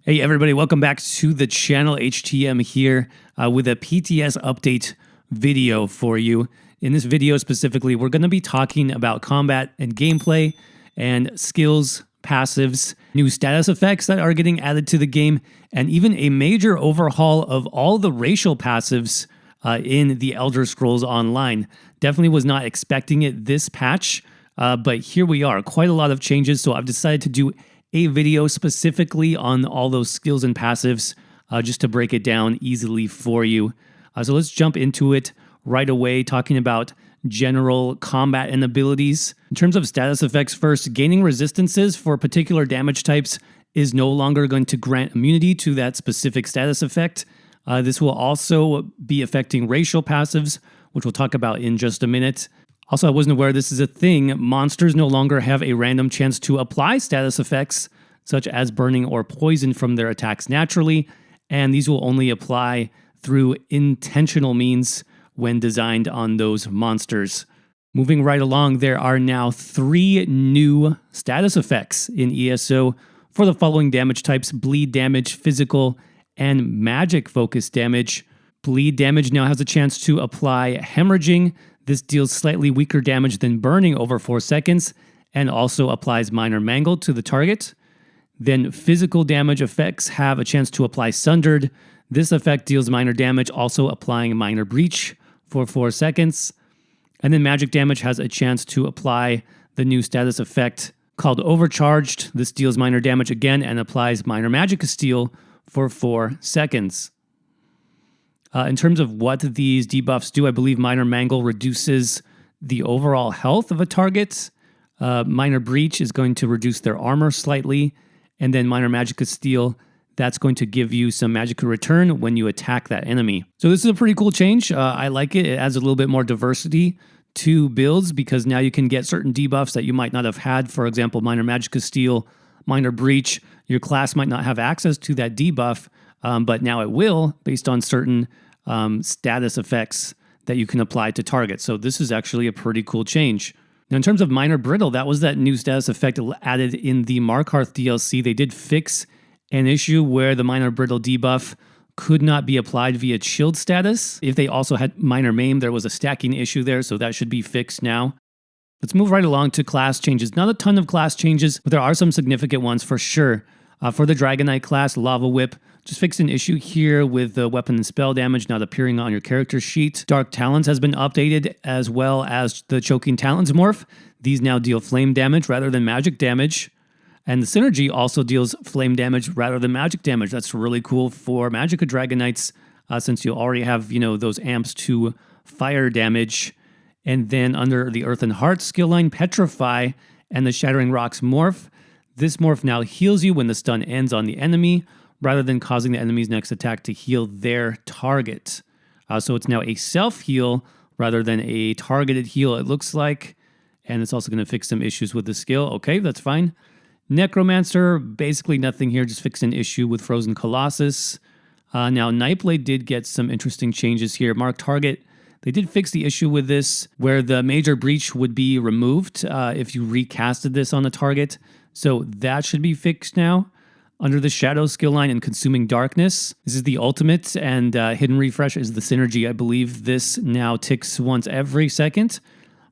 Hey everybody, welcome back to the channel. HTM here with a PTS update video for you. In this video specifically, we're going to be talking about combat and gameplay and skills, passives, new status effects that are getting added to the game, and even a major overhaul of all the racial passives in the Elder Scrolls Online. Definitely was not expecting it this patch, but here we are. Quite a lot of changes, so I've decided to do a video specifically on all those skills and passives just to break it down easily for you. So let's jump into it right away, talking about general combat and abilities. In terms of status effects first, gaining resistances for particular damage types is no longer going to grant immunity to that specific status effect. This will also be affecting racial passives, which we'll talk about in just a minute. Also, I wasn't aware this is a thing. Monsters no longer have a random chance to apply status effects, such as burning or poison from their attacks naturally, and these will only apply through intentional means when designed on those monsters. Moving right along, there are now 3 new status effects in ESO for the following damage types: bleed damage, physical, and magic focus damage. Bleed damage now has a chance to apply hemorrhaging. This deals slightly weaker damage than burning over 4 seconds and also applies minor mangle to the target. Then physical damage effects have a chance to apply sundered. This effect deals minor damage, also applying minor breach for 4 seconds. And then magic damage has a chance to apply the new status effect called overcharged. This deals minor damage again and applies minor magic steal for 4 seconds. In terms of what these debuffs do, I believe minor mangle reduces the overall health of a target. Minor breach is going to reduce their armor slightly. And then minor magic steal, that's going to give you some magic return when you attack that enemy. So this is a pretty cool change. I like it. It adds a little bit more diversity to builds because now you can get certain debuffs that you might not have had. For example, minor magic steal, minor breach. Your class might not have access to that debuff, but now it will based on certain status effects that you can apply to targets. So this is actually a pretty cool change. Now, in terms of minor brittle, that was that new status effect added in the Markarth DLC. They did fix an issue where the minor brittle debuff could not be applied via shield status. If they also had minor maim, there was a stacking issue there, so that should be fixed now. Let's move right along to class changes. Not a ton of class changes, but there are some significant ones for sure. For the Dragonite class, Lava Whip just fixed an issue here with the weapon and spell damage not appearing on your character sheet. Dark Talons has been updated, as well as the Choking Talons morph. These now deal flame damage rather than magic damage. And the Synergy also deals flame damage rather than magic damage. That's really cool for Magicka Dragonites, since you already have, those amps to fire damage. And then under the Earth and Heart skill line, Petrify and the Shattering Rocks morph. This morph now heals you when the stun ends on the enemy, rather than causing the enemy's next attack to heal their target. So it's now a self-heal rather than a targeted heal, it looks like. And it's also going to fix some issues with the skill. Okay, that's fine. Necromancer, basically nothing here, just fixed an issue with Frozen Colossus. Now, Nightblade did get some interesting changes here. Mark Target, they did fix the issue with this, where the Major Breach would be removed if you recasted this on the target. So that should be fixed now. Under the Shadow skill line and Consuming Darkness, this is the ultimate, and Hidden Refresh is the Synergy. I believe this now ticks once every second,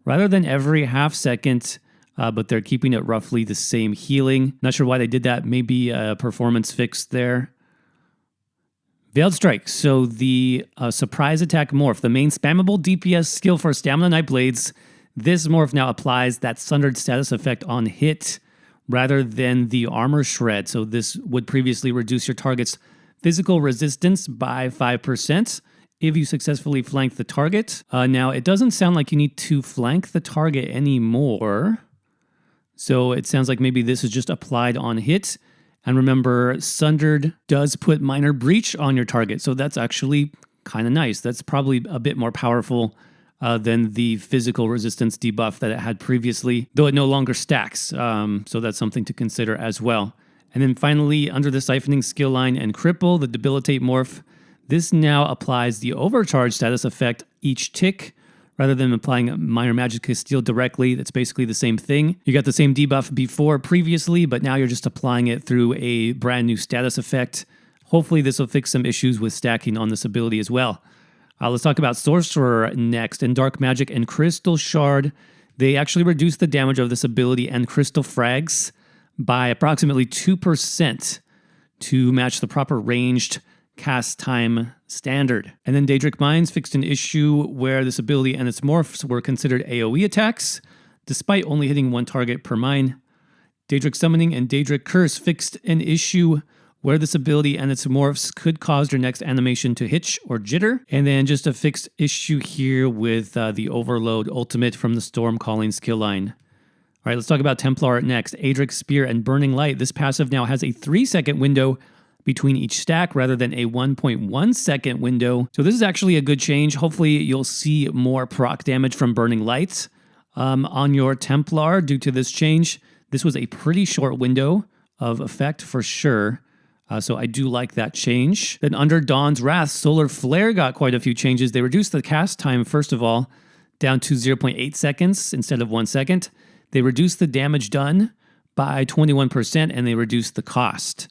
rather than every half second, but they're keeping it roughly the same healing. Not sure why they did that. Maybe a performance fix there. Veiled Strike, so the Surprise Attack morph, the main spammable DPS skill for Stamina Knight Blades. This morph now applies that Sundered status effect on hit, rather than the armor shred. So this would previously reduce your target's physical resistance by 5% if you successfully flank the target. Now, it doesn't sound like you need to flank the target anymore. So it sounds like maybe this is just applied on hit. And remember, Sundered does put minor breach on your target. So that's actually kind of nice. That's probably a bit more powerful than the physical resistance debuff that it had previously, though it no longer stacks. So that's something to consider as well. And then finally, under the Siphoning skill line and Cripple, the Debilitate morph, this now applies the Overcharge status effect each tick, rather than applying a minor magic steal directly. That's basically the same thing. You got the same debuff before previously, but now you're just applying it through a brand new status effect. Hopefully this will fix some issues with stacking on this ability as well. Let's talk about Sorcerer next. In Dark Magic and Crystal Shard, they actually reduce the damage of this ability and Crystal Frags by approximately 2% to match the proper ranged cast time standard. And then Daedric Mines fixed an issue where this ability and its morphs were considered AoE attacks, despite only hitting one target per mine. Daedric Summoning and Daedric Curse fixed an issue where this ability and its morphs could cause your next animation to hitch or jitter. And then just a fixed issue here with the Overload Ultimate from the Storm Calling skill line. All right, let's talk about Templar next. Aedric Spear and Burning Light. This passive now has a 3-second window between each stack rather than a 1.1 second window. So this is actually a good change. Hopefully you'll see more proc damage from Burning Light on your Templar due to this change. This was a pretty short window of effect for sure. So I do like that change. Then under Dawn's Wrath, Solar Flare got quite a few changes. They reduced the cast time, first of all, down to 0.8 seconds instead of 1 second. They reduced the damage done by 21% and they reduced the cost.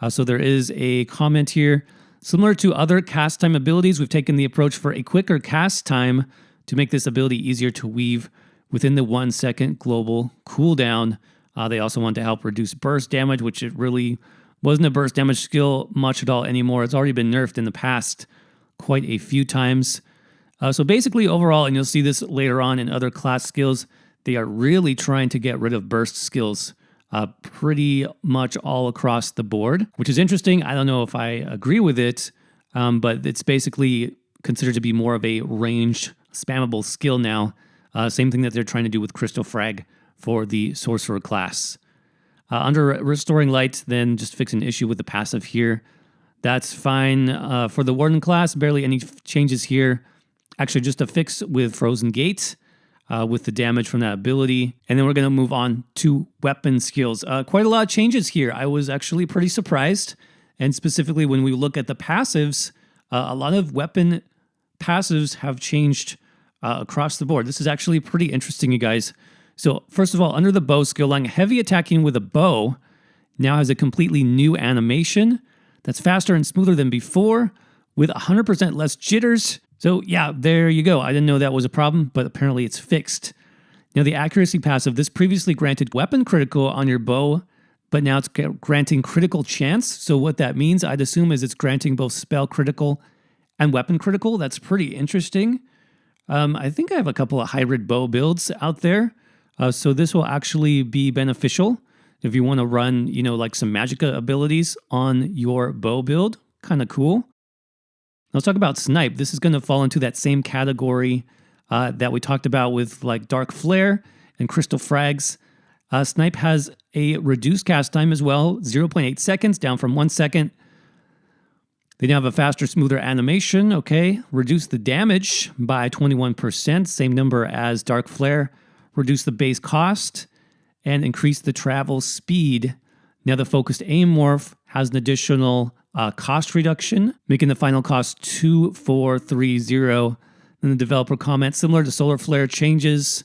So there is a comment here. Similar to other cast time abilities, we've taken the approach for a quicker cast time to make this ability easier to weave within the 1 second global cooldown. They also want to help reduce burst damage, which it really wasn't a burst damage skill much at all anymore. It's already been nerfed in the past quite a few times. So basically overall, and you'll see this later on in other class skills, they are really trying to get rid of burst skills pretty much all across the board, which is interesting. I don't know if I agree with it, but it's basically considered to be more of a ranged, spammable skill now. Same thing that they're trying to do with Crystal Frag for the Sorcerer class. Under Restoring Light, then just fix an issue with the passive here. That's fine. For the Warden class, barely any changes here. Actually, just a fix with Frozen Gate. With the damage from that ability. And then we're going to move on to weapon skills. Quite a lot of changes here. I was actually pretty surprised. And specifically when we look at the passives, a lot of weapon passives have changed across the board. This is actually pretty interesting, you guys. So first of all, under the bow skill line, heavy attacking with a bow now has a completely new animation that's faster and smoother than before with 100% less jitters. So yeah, there you go. I didn't know that was a problem, but apparently it's fixed. Now the accuracy passive, this previously granted weapon critical on your bow, but now it's granting critical chance. So what that means, I'd assume, is it's granting both spell critical and weapon critical. That's pretty interesting. I think I have a couple of hybrid bow builds out there. So this will actually be beneficial if you want to run, like some Magicka abilities on your bow build. Kind of cool. Let's talk about Snipe. This is going to fall into that same category that we talked about with like Dark Flare and Crystal Frags. Snipe has a reduced cast time as well, 0.8 seconds, down from 1 second. They now have a faster, smoother animation, okay? Reduce the damage by 21%, same number as Dark Flare. Reduce the base cost and increase the travel speed. Now the Focused Aim morph has an additional cost reduction, making the final cost 2430. Then the developer comments, similar to Solar Flare changes,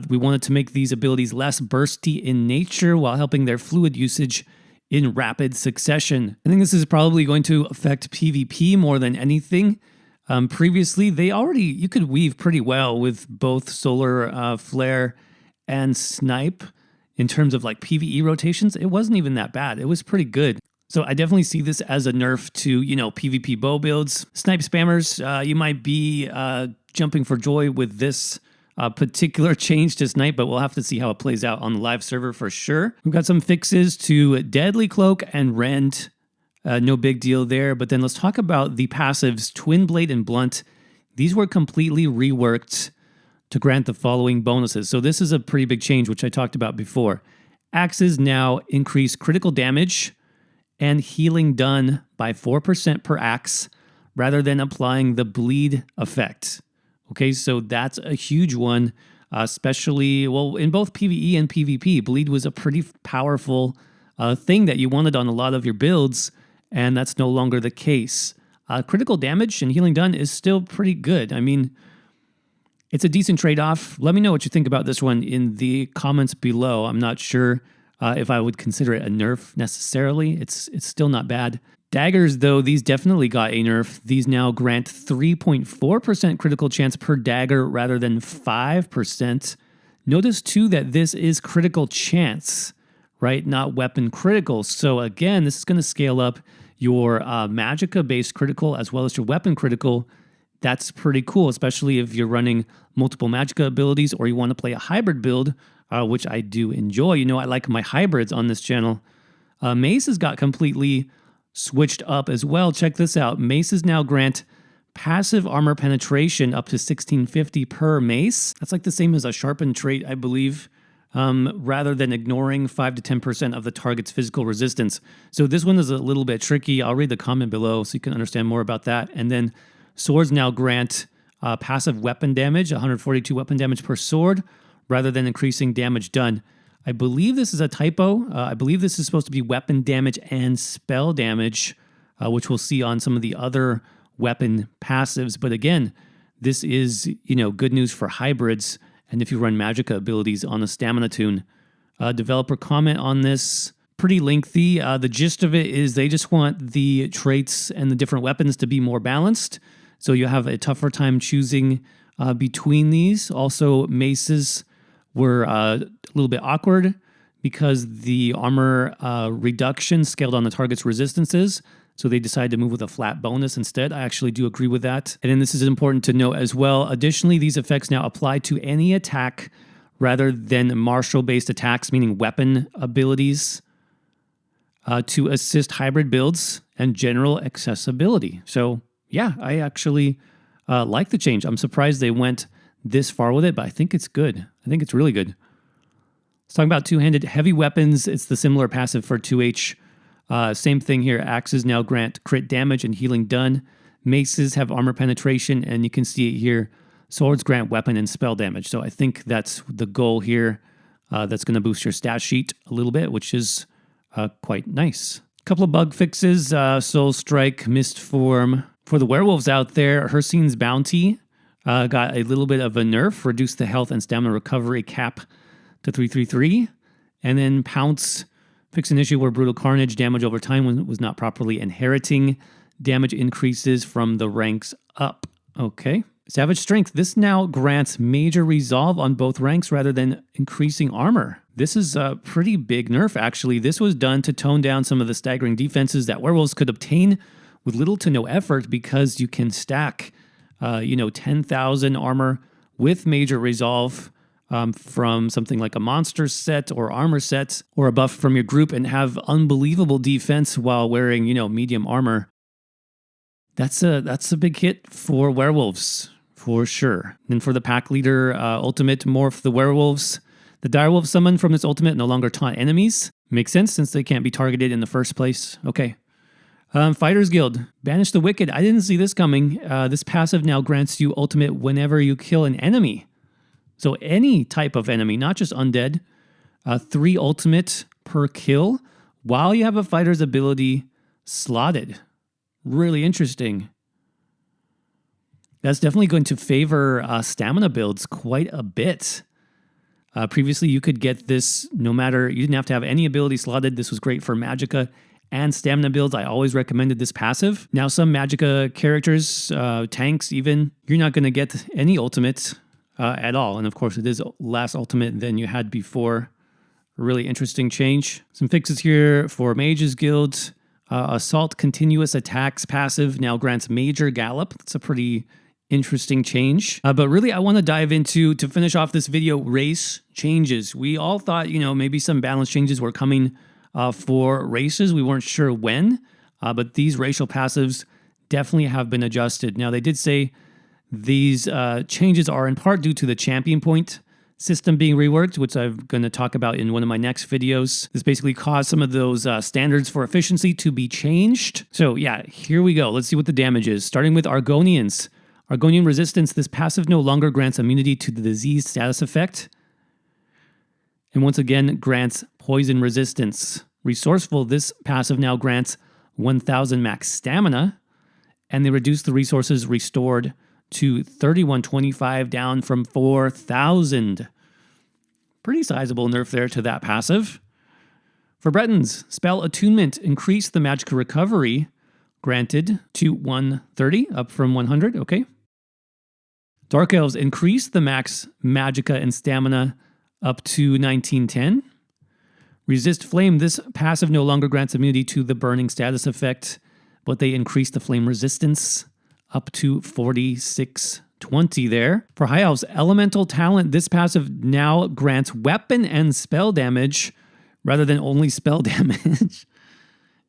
we wanted to make these abilities less bursty in nature while helping their fluid usage in rapid succession. I think this is probably going to affect PvP more than anything. Previously, you could weave pretty well with both Solar Flare and Snipe in terms of like PvE rotations. It wasn't even that bad. It was pretty good. So I definitely see this as a nerf to, PvP bow builds. Snipe spammers, you might be jumping for joy with this particular change to Snipe, but we'll have to see how it plays out on the live server for sure. We've got some fixes to Deadly Cloak and Rend. No big deal there. But then let's talk about the passives, Twin Blade and Blunt. These were completely reworked to grant the following bonuses. So this is a pretty big change, which I talked about before. Axes now increase critical damage and healing done by 4% per axe rather than applying the bleed effect. Okay, so that's a huge one, especially, in both PvE and PvP. Bleed was a pretty powerful thing that you wanted on a lot of your builds, and that's no longer the case. Critical damage and healing done is still pretty good. I mean, It's a decent trade-off. Let me know what you think about this one in the comments below. I'm not sure if I would consider it a nerf necessarily. It's still not bad. Daggers, though, these definitely got a nerf. These now grant 3.4% critical chance per dagger rather than 5%. Notice, too, that this is critical chance, right? Not weapon critical. So, again, this is going to scale up your magicka-based critical as well as your weapon critical. That's pretty cool, especially if you're running multiple magicka abilities or you want to play a hybrid build, which I do enjoy. You know, I like my hybrids on this channel. Maces got completely switched up as well. Check this out. Maces now grant passive armor penetration up to 1650 per mace. That's like the same as a sharpened trait, I believe, rather than ignoring 5 to 10% of the target's physical resistance. So this one is a little bit tricky. I'll read the comment below so you can understand more about that. And then swords now grant passive weapon damage, 142 weapon damage per sword, rather than increasing damage done. I believe this is a typo. I believe this is supposed to be weapon damage and spell damage, which we'll see on some of the other weapon passives. But again, this is, you know, good news for hybrids. And if you run magicka abilities on a stamina tune. Developer comment on this, pretty lengthy. The gist of it is they just want the traits and the different weapons to be more balanced. So you have a tougher time choosing between these. Also, maces were a little bit awkward because the armor reduction scaled on the target's resistances. So they decided to move with a flat bonus instead. I actually do agree with that. And then this is important to note as well. Additionally, these effects now apply to any attack rather than martial-based attacks, meaning weapon abilities, to assist hybrid builds and general accessibility. So yeah, I actually like the change. I'm surprised they went this far with it, but I think it's good. I think it's really good. Let's talk about two-handed heavy weapons. It's the similar passive for 2H. Same thing here. Axes now grant crit damage and healing done. Maces have armor penetration, and you can see it here. Swords grant weapon and spell damage. So I think that's the goal here. That's going to boost your stat sheet a little bit, which is quite nice. A couple of bug fixes. Soul Strike, Mist Form. For the werewolves out there, Hircine's Bounty got a little bit of a nerf, reduced the health and stamina recovery cap to 333. And then Pounce fixed an issue where Brutal Carnage damage over time was not properly inheriting. Damage increases from the ranks up. Okay. Savage Strength. This now grants major resolve on both ranks rather than increasing armor. This is a pretty big nerf, actually. This was done to tone down some of the staggering defenses that werewolves could obtain with little to no effort because you can stack 10,000 armor with major resolve from something like a monster set or armor set or a buff from your group and have unbelievable defense while wearing, medium armor. That's a big hit for werewolves, for sure. And for the pack leader ultimate morph the werewolves, the direwolf summon from this ultimate no longer taunt enemies. Makes sense since they can't be targeted in the first place. Okay. Fighters Guild, Banish the Wicked. I didn't see this coming. This passive now grants you ultimate whenever you kill an enemy. So any type of enemy, not just undead. 3 ultimate per kill while you have a fighter's ability slotted. Really interesting. That's definitely going to favor stamina builds quite a bit. Previously, you could get this no matter, you didn't have to have any ability slotted. This was great for magicka and stamina builds. I always recommended this passive. Now some magicka characters, tanks even, you're not going to get any ultimate at all. And of course it is less ultimate than you had before. A really interesting change. Some fixes here for Mages Guild. Assault Continuous Attacks passive now grants Major Gallop. That's a pretty interesting change. But really I want to dive into, to finish off this video, race changes. We all thought, maybe some balance changes were coming for races. We weren't sure when, but these racial passives definitely have been adjusted. Now, they did say these changes are in part due to the champion point system being reworked, which I'm going to talk about in one of my next videos. This basically caused some of those standards for efficiency to be changed. So yeah, here we go. Let's see what the damage is. Starting with Argonians. Argonian Resistance. This passive no longer grants immunity to the disease status effect. And once again, grants poison resistance. Resourceful, this passive now grants 1,000 max stamina, and they reduce the resources restored to 3125, down from 4,000. Pretty sizable nerf there to that passive. For Bretons, spell attunement increased the magic recovery granted to 130, up from 100, okay. Dark Elves increased the max magicka and stamina up to 1910. Resist Flame, this passive no longer grants immunity to the burning status effect, but they increased the flame resistance up to 4620 there. For High Elves, Elemental Talent, this passive now grants weapon and spell damage rather than only spell damage.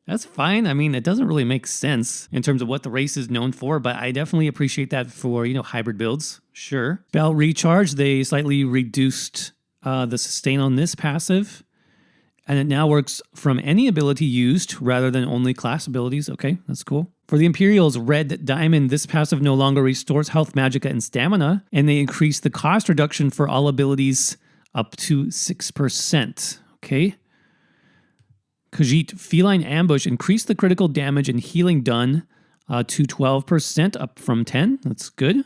That's fine. I mean, it doesn't really make sense in terms of what the race is known for, but I definitely appreciate that for, hybrid builds. Sure. Spell Recharge, they slightly reduced the sustain on this passive, and it now works from any ability used rather than only class abilities. Okay, that's cool. For the Imperials, Red Diamond, this passive no longer restores health, magicka, and stamina, and they increase the cost reduction for all abilities up to 6%. Okay. Khajiit, Feline Ambush, increased the critical damage and healing done to 12%, up from 10. That's good. And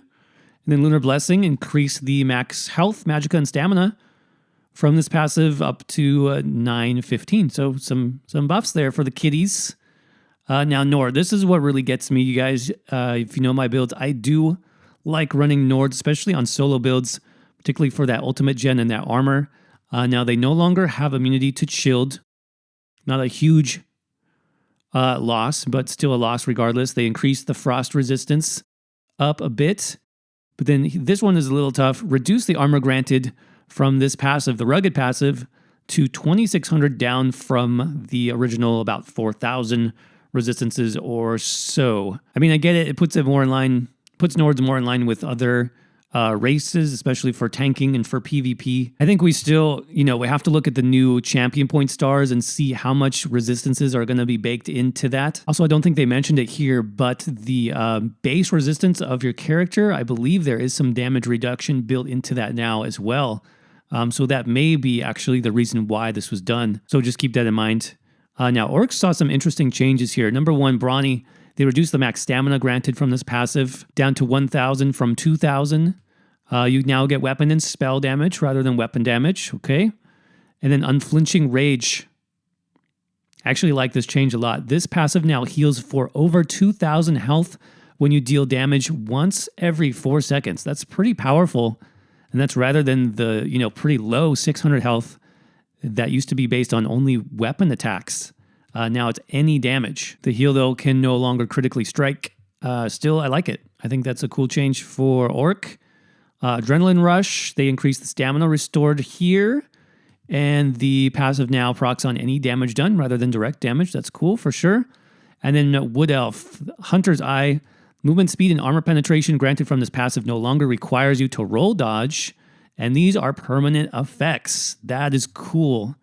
then Lunar Blessing, increased the max health, magicka, and stamina from this passive up to 915. So some buffs there for the kiddies. Now Nord, this is what really gets me, you guys. If you know my builds, I do like running Nords, especially on solo builds, particularly for that ultimate gen and that armor. Now they no longer have immunity to chilled. Not a huge loss, but still a loss regardless. They increased the frost resistance up a bit. But then this one is a little tough. Reduce the armor granted from this passive, the rugged passive, to 2600, down from the original about 4000 resistances or so. I mean, I get it. It puts it more in line, puts Nords more in line with other races, especially for tanking and for PvP. I think we still, we have to look at the new champion point stars and see how much resistances are going to be baked into that. Also, I don't think they mentioned it here, but the base resistance of your character, I believe there is some damage reduction built into that now as well. So that may be actually the reason why this was done. So just keep that in mind. Now, Orcs saw some interesting changes here. Number one, Brawny. They reduced the max stamina granted from this passive down to 1,000 from 2,000. You now get weapon and spell damage rather than weapon damage, okay? And then Unflinching Rage. I actually like this change a lot. This passive now heals for over 2,000 health when you deal damage once every 4 seconds. That's pretty powerful, and that's rather than the, pretty low 600 health that used to be based on only weapon attacks. Now it's any damage. The heal, though, can no longer critically strike. Still, I like it. I think that's a cool change for Orc. Adrenaline Rush, they increase the stamina restored here. And the passive now procs on any damage done rather than direct damage. That's cool for sure. And then Wood Elf, Hunter's Eye. Movement speed and armor penetration granted from this passive no longer requires you to roll dodge. And these are permanent effects. That is cool.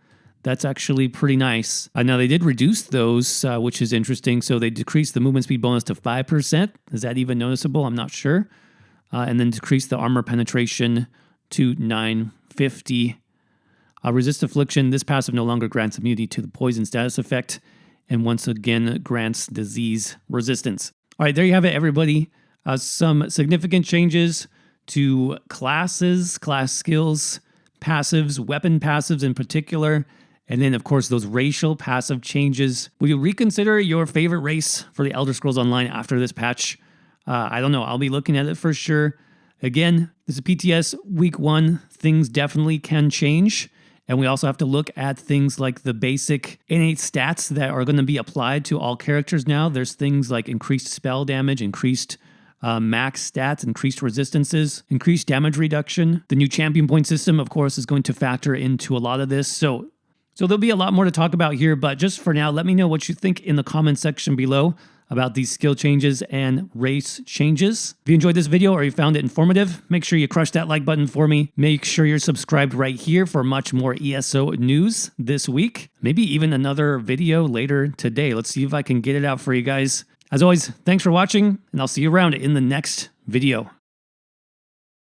That's actually pretty nice. Now, they did reduce those, which is interesting. So they decreased the movement speed bonus to 5%. Is that even noticeable? I'm not sure. And then decreased the armor penetration to 950. Resist Affliction. This passive no longer grants immunity to the poison status effect. And once again, grants disease resistance. All right, there you have it, everybody. Some significant changes to classes, class skills, passives, weapon passives in particular. And then, of course, those racial passive changes. Will you reconsider your favorite race for the Elder Scrolls Online after this patch? I don't know. I'll be looking at it for sure. Again, this is PTS Week 1. Things definitely can change. And we also have to look at things like the basic innate stats that are going to be applied to all characters now. There's things like increased spell damage, increased max stats, increased resistances, increased damage reduction. The new champion point system, of course, is going to factor into a lot of this. So there'll be a lot more to talk about here, but just for now, let me know what you think in the comment section below about these skill changes and race changes. If you enjoyed this video or you found it informative, make sure you crush that like button for me. Make sure you're subscribed right here for much more ESO news this week. Maybe even another video later today. Let's see if I can get it out for you guys. As always, thanks for watching, and I'll see you around in the next video.